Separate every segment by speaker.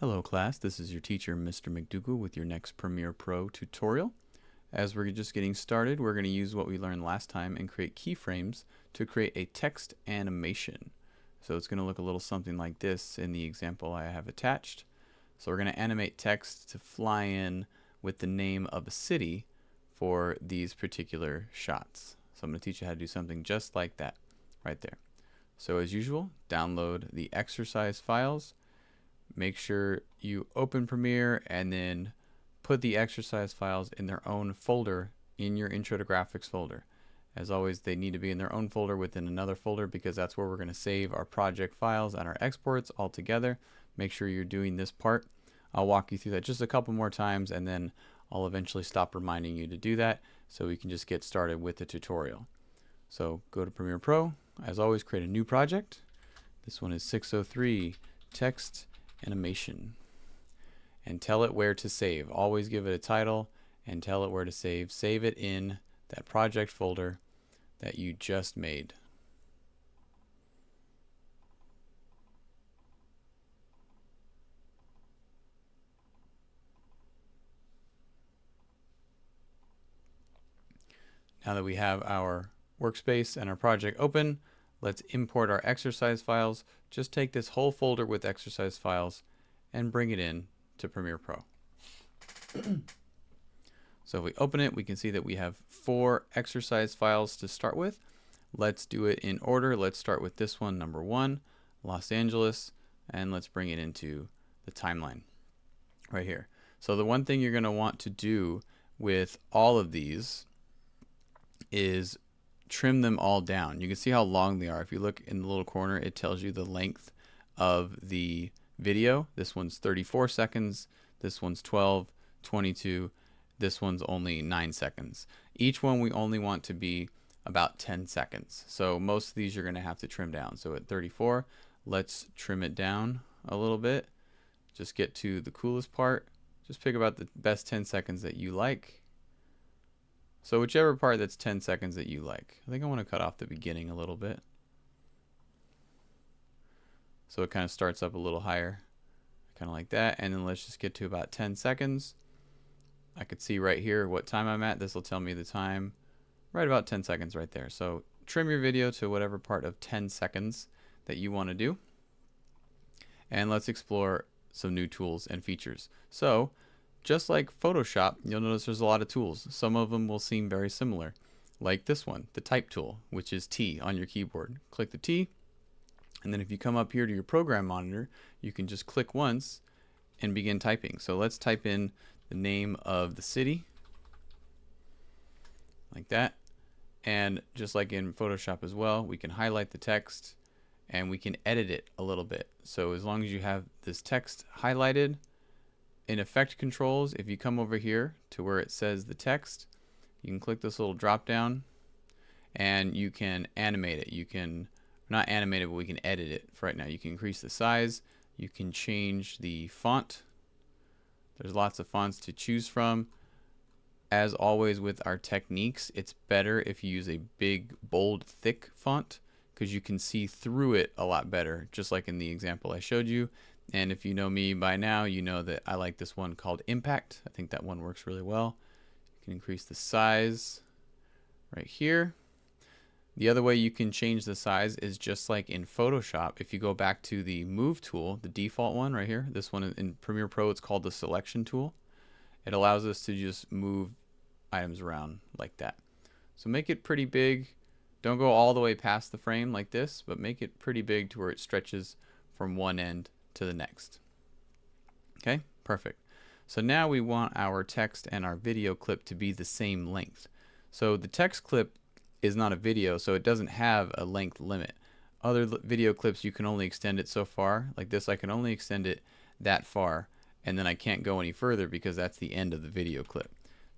Speaker 1: Hello class, this is your teacher Mr. McDougall with your next Premiere Pro tutorial. As we're just getting started, we're going to use what we learned last time and create keyframes to create a text animation. So it's going to look a little something like this in the example I have attached. So we're going to animate text to fly in with the name of a city for these particular shots. So I'm going to teach you how to do something just like that right there. So as usual, download the exercise files. Make sure you open Premiere and then put the exercise files in their own folder in your Intro to Graphics folder. As always, they need to be in their own folder within another folder because that's where we're going to save our project files and our exports all together. Make sure you're doing this part. I'll walk you through that just a couple more times and then I'll eventually stop reminding you to do that so we can just get started with the tutorial. So go to Premiere Pro. As always, create a new project. This one is 603 text animation and tell it where to save. Always give it a title and tell it where to save. Save it in that project folder that you just made. Now that we have our workspace and our project open, let's import our exercise files. Just take this whole folder with exercise files and bring it in to Premiere Pro. So if we open it, we can see that we have 4 exercise files to start with. Let's do it in order. Let's start with this one, number 1, Los Angeles, and let's bring it into the timeline right here. So the one thing you're going to want to do with all of these is trim them all down. You can see how long they are. If you look in the little corner, it tells you the length of the video. This one's 34 seconds, this one's 12, 22, this one's only 9 seconds. Each one we only want to be about 10 seconds. So most of these you're going to have to trim down. So at 34, let's trim it down a little bit. Just get to the coolest part. Just pick about the best 10 seconds that you like. So whichever part that's 10 seconds that you like. I think I want to cut off the beginning a little bit. So it kind of starts up a little higher, kind of like that. And then let's just get to about 10 seconds. I could see right here what time I'm at. This will tell me the time right about 10 seconds right there. So trim your video to whatever part of 10 seconds that you want to do. And let's explore some new tools and features. So just like Photoshop, you'll notice there's a lot of tools. Some of them will seem very similar, like this one, the type tool, which is T on your keyboard. Click the T, and then if you come up here to your program monitor, you can just click once and begin typing. So let's type in the name of the city, like that. And just like in Photoshop as well, we can highlight the text and we can edit it a little bit. So as long as you have this text highlighted, in effect controls, if you come over here to where it says the text, you can click this little drop down and you can animate it. You can not animate it, but we can edit it for right now. You can increase the size, you can change the font. There's lots of fonts to choose from. As always with our techniques, it's better if you use a big, bold, thick font because you can see through it a lot better, just like in the example I showed you. And if you know me by now, you know that I like this one called Impact. I think that one works really well. You can increase the size right here. The other way you can change the size is just like in Photoshop. If you go back to the Move tool, the default one right here, this one in Premiere Pro, it's called the Selection tool. It allows us to just move items around like that. So make it pretty big. Don't go all the way past the frame like this, but make it pretty big to where it stretches from one end to the next. Okay, perfect. So now we want our text and our video clip to be the same length. So the text clip is not a video, so it doesn't have a length limit. Other video clips, you can only extend it so far. Like this, I can only extend it that far, and then I can't go any further because that's the end of the video clip.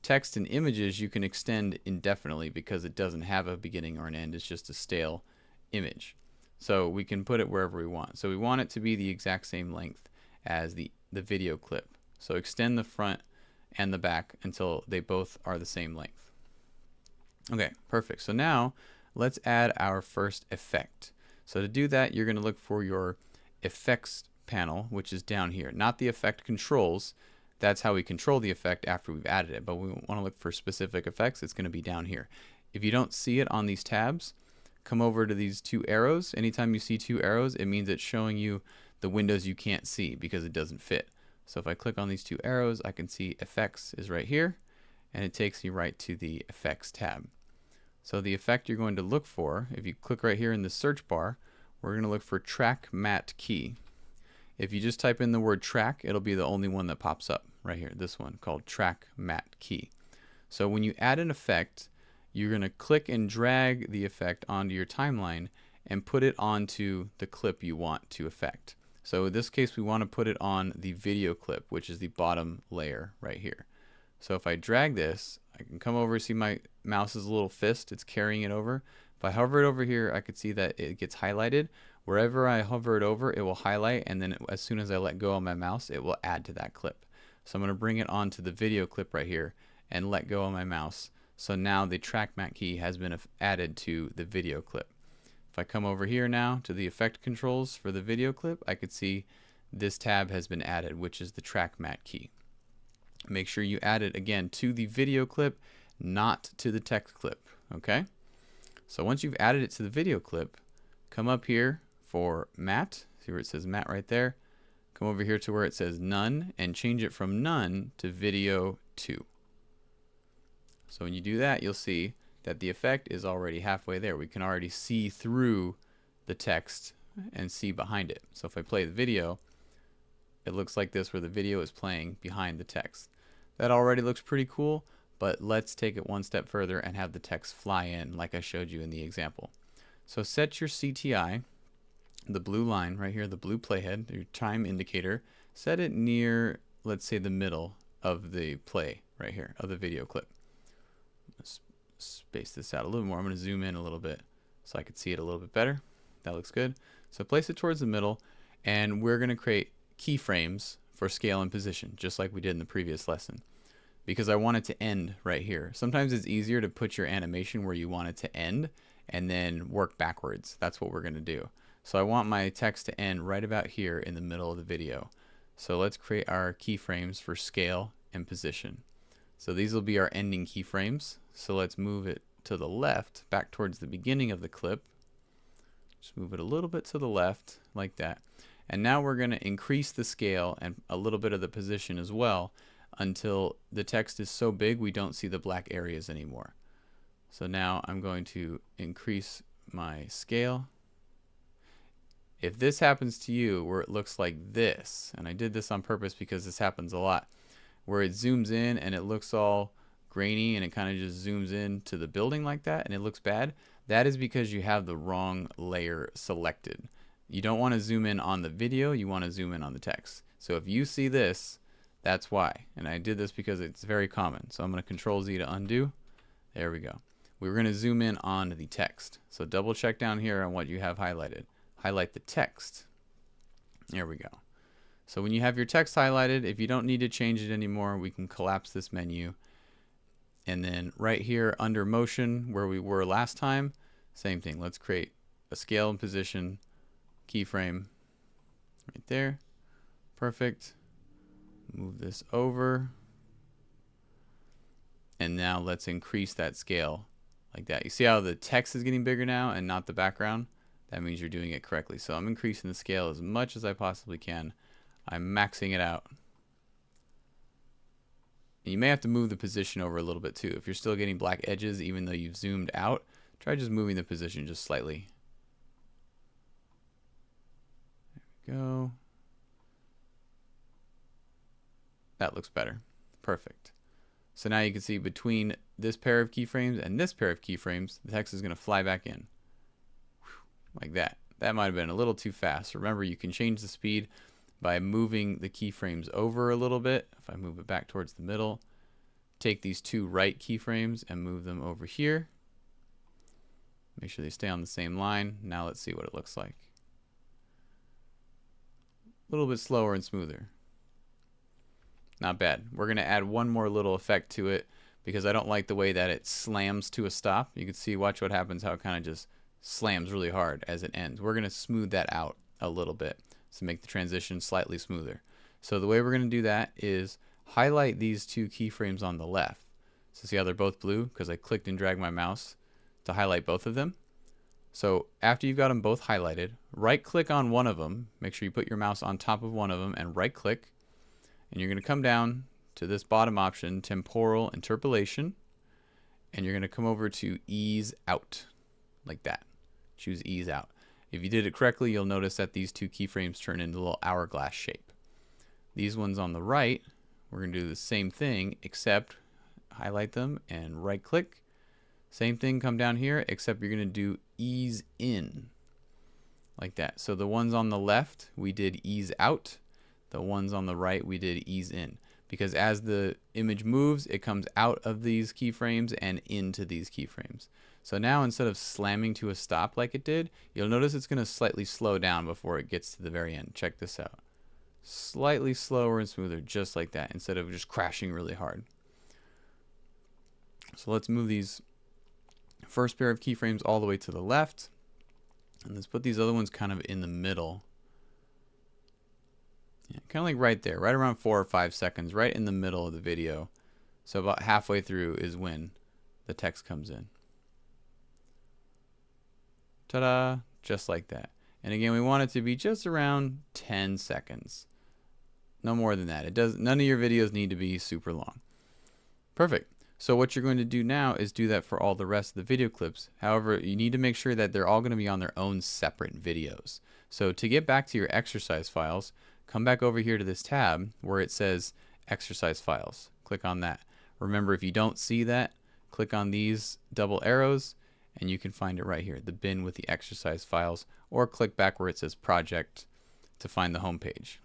Speaker 1: Text and images you can extend indefinitely because it doesn't have a beginning or an end. It's just a stale image. So we can put it wherever we want. So we want it to be the exact same length as the video clip. So extend the front and the back until they both are the same length. Okay, perfect. So now let's add our first effect. So to do that, you're going to look for your effects panel, which is down here, not the effect controls. That's how we control the effect after we've added it, but we want to look for specific effects. It's going to be down here. If you don't see it on these tabs, come over to these two arrows. Anytime you see two arrows, it means it's showing you the windows you can't see because it doesn't fit. So if I click on these two arrows, I can see effects is right here, and it takes me right to the effects tab. So the effect you're going to look for, if you click right here in the search bar, we're going to look for track matte key. If you just type in the word track, it'll be the only one that pops up right here, this one called track matte key. So when you add an effect, you're going to click and drag the effect onto your timeline and put it onto the clip you want to affect. So in this case, we want to put it on the video clip, which is the bottom layer right here. So if I drag this, I can come over, see my mouse's little fist, it's carrying it over. If I hover it over here, I could see that it gets highlighted. Wherever I hover it over, it will highlight, and then as soon as I let go of my mouse, it will add to that clip. So I'm going to bring it onto the video clip right here and let go of my mouse. So now the track matte key has been added to the video clip. If I come over here now to the effect controls for the video clip, I could see this tab has been added, which is the track matte key. Make sure you add it again to the video clip, not to the text clip. Okay? So once you've added it to the video clip, come up here for matte. See where it says matte right there? Come over here to where it says none and change it from none to video 2. So when you do that, you'll see that the effect is already halfway there. We can already see through the text and see behind it. So if I play the video, it looks like this where the video is playing behind the text. That already looks pretty cool, but let's take it one step further and have the text fly in like I showed you in the example. So set your CTI, the blue line right here, the blue playhead, your time indicator, set it near, let's say, the middle of the play right here, of the video clip. Let's space this out a little more. I'm going to zoom in a little bit so I can see it a little bit better. That looks good. So place it towards the middle, and we're going to create keyframes for scale and position, just like we did in the previous lesson, because I want it to end right here. Sometimes it's easier to put your animation where you want it to end and then work backwards. That's what we're going to do. So I want my text to end right about here in the middle of the video. So let's create our keyframes for scale and position. So these will be our ending keyframes. So let's move it to the left, back towards the beginning of the clip. Just move it a little bit to the left, like that. And now we're going to increase the scale and a little bit of the position as well until the text is so big we don't see the black areas anymore. So now I'm going to increase my scale. If this happens to you where it looks like this, and I did this on purpose because this happens a lot, where it zooms in and it looks all grainy and it kind of just zooms in to the building like that and it looks bad, that is because you have the wrong layer selected. You don't want to zoom in on the video, you want to zoom in on the text. So if you see this, that's why. And I did this because it's very common. So I'm going to Control Z to undo. There we go. We're going to zoom in on the text. So double check down here on what you have highlighted. Highlight the text. There we go. So when you have your text highlighted, if you don't need to change it anymore, we can collapse this menu. And then right here under motion where we were last time, same thing. Let's create a scale and position keyframe right there. Perfect. Move this over. And now let's increase that scale like that. You see how the text is getting bigger now and not the background? That means you're doing it correctly. So I'm increasing the scale as much as I possibly can. I'm maxing it out. And you may have to move the position over a little bit too. If you're still getting black edges even though you've zoomed out, try just moving the position just slightly. There we go. That looks better. Perfect. So now you can see between this pair of keyframes and this pair of keyframes, the text is going to fly back in. Like that. That might have been a little too fast. Remember, you can change the speed by moving the keyframes over a little bit. If I move it back towards the middle, take these two right keyframes and move them over here. Make sure they stay on the same line. Now let's see what it looks like. A little bit slower and smoother. Not bad. We're going to add one more little effect to it because I don't like the way that it slams to a stop. You can see, watch what happens, how it kind of just slams really hard as it ends. We're going to smooth that out a little bit. to make the transition slightly smoother. So the way we're going to do that is highlight these two keyframes on the left. So see how they're both blue? Because I clicked and dragged my mouse to highlight both of them. So after you've got them both highlighted, right click on one of them. Make sure you put your mouse on top of one of them and right click. And you're going to come down to this bottom option, temporal interpolation. And you're going to come over to ease out, like that. Choose ease out. If you did it correctly, you'll notice that these two keyframes turn into a little hourglass shape. These ones on the right, we're going to do the same thing, except highlight them and right click. Same thing, come down here, except you're going to do ease in, like that. So the ones on the left, we did ease out. The ones on the right, we did ease in. Because as the image moves, it comes out of these keyframes and into these keyframes. So now instead of slamming to a stop like it did, you'll notice it's going to slightly slow down before it gets to the very end. Check this out. Slightly slower and smoother, just like that, instead of just crashing really hard. So let's move these first pair of keyframes all the way to the left. And let's put these other ones kind of in the middle. Yeah, kind of like right there, right around 4 or 5 seconds, right in the middle of the video. So about halfway through is when the text comes in. Ta-da! Just like that. And again, we want it to be just around 10 seconds. No more than that. None of your videos need to be super long. Perfect. So what you're going to do now is do that for all the rest of the video clips. However, you need to make sure that they're all going to be on their own separate videos. So to get back to your exercise files, come back over here to this tab where it says exercise files. Click on that. Remember, if you don't see that, click on these double arrows and you can find it right here, the bin with the exercise files, or click back where it says project to find the home page.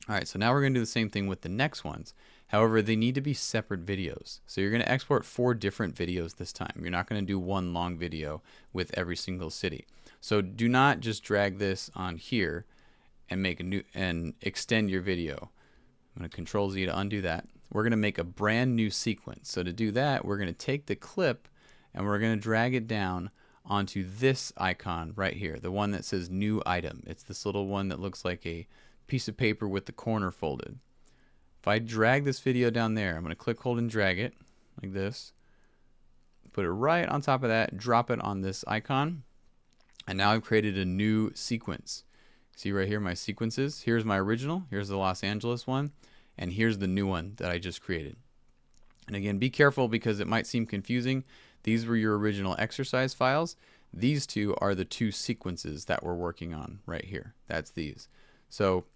Speaker 1: All right, so now we're going to do the same thing with the next ones. However, they need to be separate videos. So you're going to export 4 different videos this time. You're not going to do one long video with every single city. So do not just drag this on here and make a new and extend your video. I'm going to Control Z to undo that. We're going to make a brand new sequence. So to do that, we're going to take the clip and we're going to drag it down onto this icon right here, the one that says new item. It's this little one that looks like a piece of paper with the corner folded. If I drag this video down there, I'm going to click, hold, and drag it like this. Put it right on top of that, drop it on this icon, and now I've created a new sequence. See right here my sequences. Here's my original, here's the Los Angeles one, and here's the new one that I just created. And again, be careful because it might seem confusing. These were your original exercise files. These two are the 2 sequences that we're working on right here. That's these. So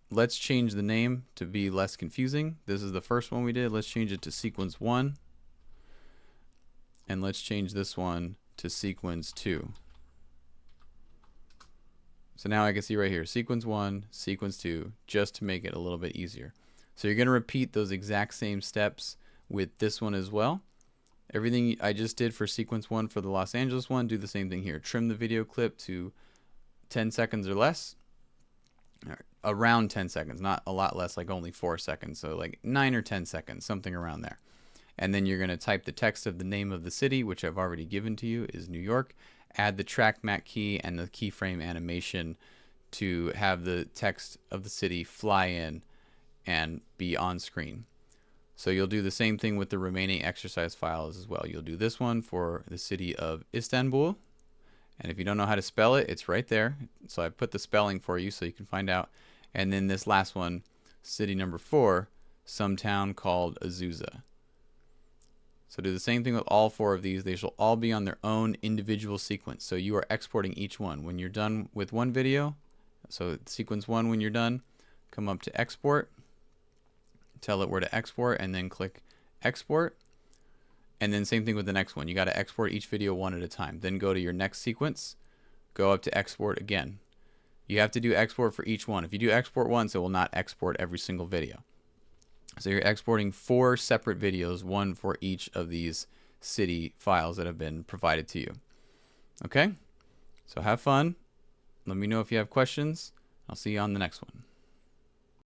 Speaker 1: let's change the name to be less confusing. This is the first one we did. Let's change it to sequence 1. And let's change this one to sequence 2. So now I can see right here, sequence 1, sequence 2, just to make it a little bit easier. So you're going to repeat those exact same steps with this one as well. Everything I just did for sequence 1 for the Los Angeles one, do the same thing here. Trim the video clip to 10 seconds or less. Around 10 seconds, not a lot less, like only 4 seconds. So like 9 or 10 seconds, something around there. And then you're going to type the text of the name of the city, which I've already given to you, is New York. Add the track mat key and the keyframe animation to have the text of the city fly in and be on screen. So you'll do the same thing with the remaining exercise files as well. You'll do this one for the city of Istanbul. And if you don't know how to spell it, it's right there. So I put the spelling for you so you can find out. And then this last one, city number 4, some town called Azusa. So do the same thing with all 4 of these. They shall all be on their own individual sequence. So you are exporting each one. When you're done with one video, so sequence 1, when you're done, come up to export, tell it where to export, and then click export. And then same thing with the next one. You got to export each video one at a time. Then go to your next sequence, go up to export again. You have to do export for each one. If you do export once, it will not export every single video. So you're exporting 4 separate videos, one for each of these city files that have been provided to you. Okay? So have fun. Let me know if you have questions. I'll see you on the next one.